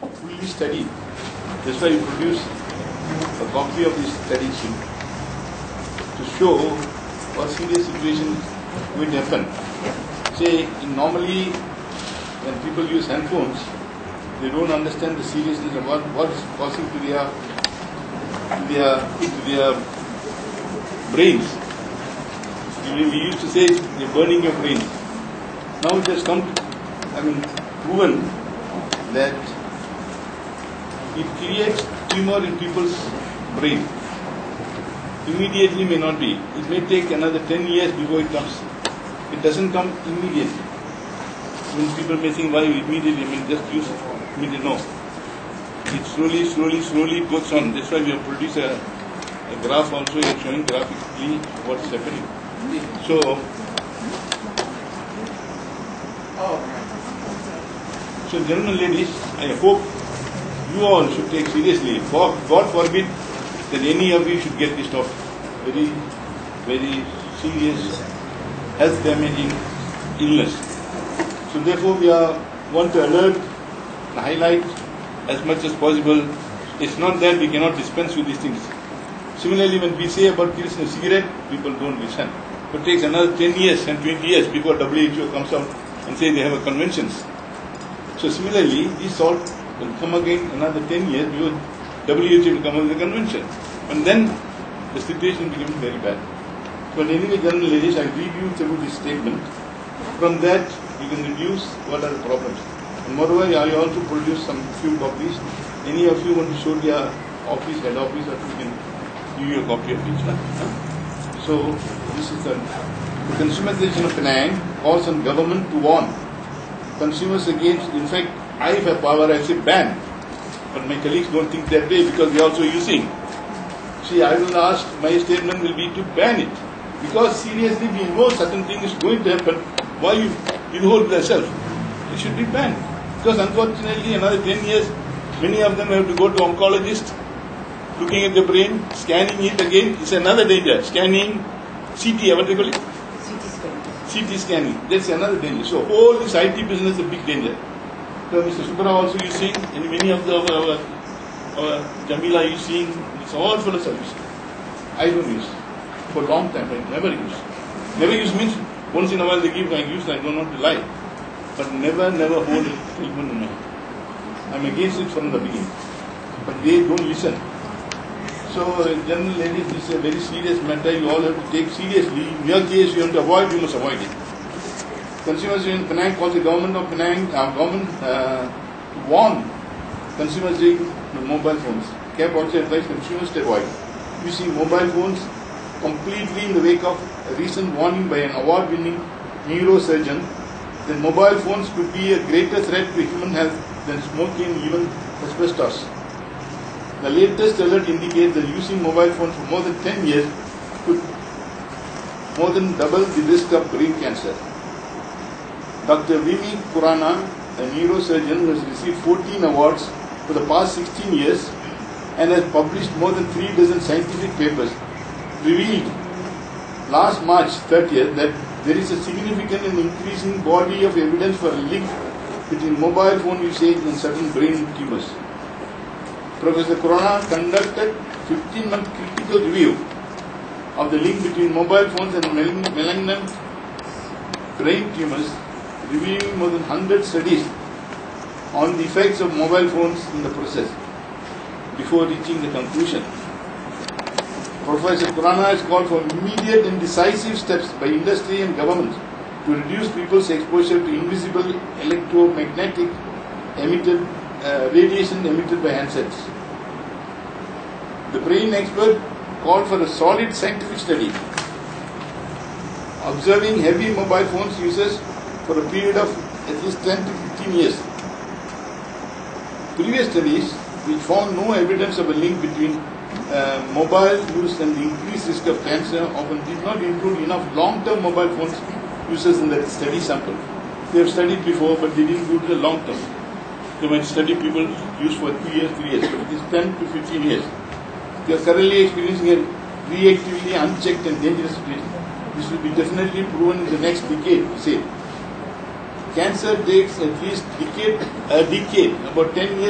fully studied. That's why we produce a copy of this study sheet to show what serious situation will happen. Say, normally when people use handphones, they don't understand the seriousness of what is causing to their brains. We used to say they're burning your brains. Now it has come to, proven that it creates tumor in people's brain. Immediately may not be. It may take another 10 years before it comes. It doesn't come immediately. When people may think, why immediately, just use it. Immediately, no. It slowly goes on. That's why we have produced a graph also showing graphically what is happening. So gentlemen, ladies, I hope you all should take seriously. God forbid that any of you should get this topic. Very, very serious, health damaging illness. So therefore we want to alert and highlight as much as possible. It's not that we cannot dispense with these things. Similarly, when we say about killing a cigarette, people don't listen. But it takes another 10 years and 20 years before WHO comes out and say they have a conventions. So similarly, this salt will come again another 10 years before WHO will come out with a convention. And then the situation becomes very bad. But anyway, gentlemen, ladies, I read you through this statement. From that, you can reduce what are the problems. And moreover, I also produce some few copies. Any of you want to show their office, head office, or you can give you a copy of each one. So, this is the consumerization of Penang calls on government to warn consumers against. In fact, I have power, I say ban. But my colleagues don't think that way because they are also using. See, I will ask, my statement will be to ban it. Because seriously, we know certain thing is going to happen. Why you withhold yourself? It should be banned. Because unfortunately, another 10 years, many of them have to go to oncologist, looking at the brain, scanning it again. It's another danger. Scanning, CT, what do you call it? CT scanning. That's another danger. So whole this IT business is a big danger. So Mr. Subra also using, and many of our Jamila using, it's all full of service. I don't use. For a long time, I never use. Never use means once in a while they give, I use, I don't want to lie. But never hold it telephone in my hand. I'm against it from the beginning. But they don't listen. So, general ladies, this is a very serious matter. You all have to take seriously. In your case, you have to avoid, you must avoid it. Consumers in Penang calls the government of Penang, to warn consumers using mobile phones. CAP also advised consumers to avoid using mobile phones completely in the wake of a recent warning by an award-winning neurosurgeon that mobile phones could be a greater threat to human health than smoking and even asbestos. The latest alert indicates that using mobile phones for more than 10 years could more than double the risk of brain cancer. Dr. Vimi Kurana, a neurosurgeon who has received 14 awards for the past 16 years and has published more than 3 dozen scientific papers, revealed last March 30th that there is a significant and increasing body of evidence for a link between mobile phone usage and certain brain tumors. Professor Kurana conducted 15-month critical review of the link between mobile phones and malignant brain tumors, reviewing more than 100 studies on the effects of mobile phones in the process before reaching the conclusion. Professor Kurana has called for immediate and decisive steps by industry and government to reduce people's exposure to invisible electromagnetic radiation emitted by handsets. The brain expert called for a solid scientific study observing heavy mobile phones users for a period of at least 10 to 15 years. Previous studies which found no evidence of a link between mobile use and the increased risk of cancer often did not include enough long-term mobile phones users in the study sample. They have studied before, but they didn't do the long-term. They might study people used for 2 years, 3 years, but it is 10 to 15 years. They are currently experiencing a reactively unchecked and dangerous situation. This will be definitely proven in the next decade, say. Cancer takes at least a decade, about 10 years.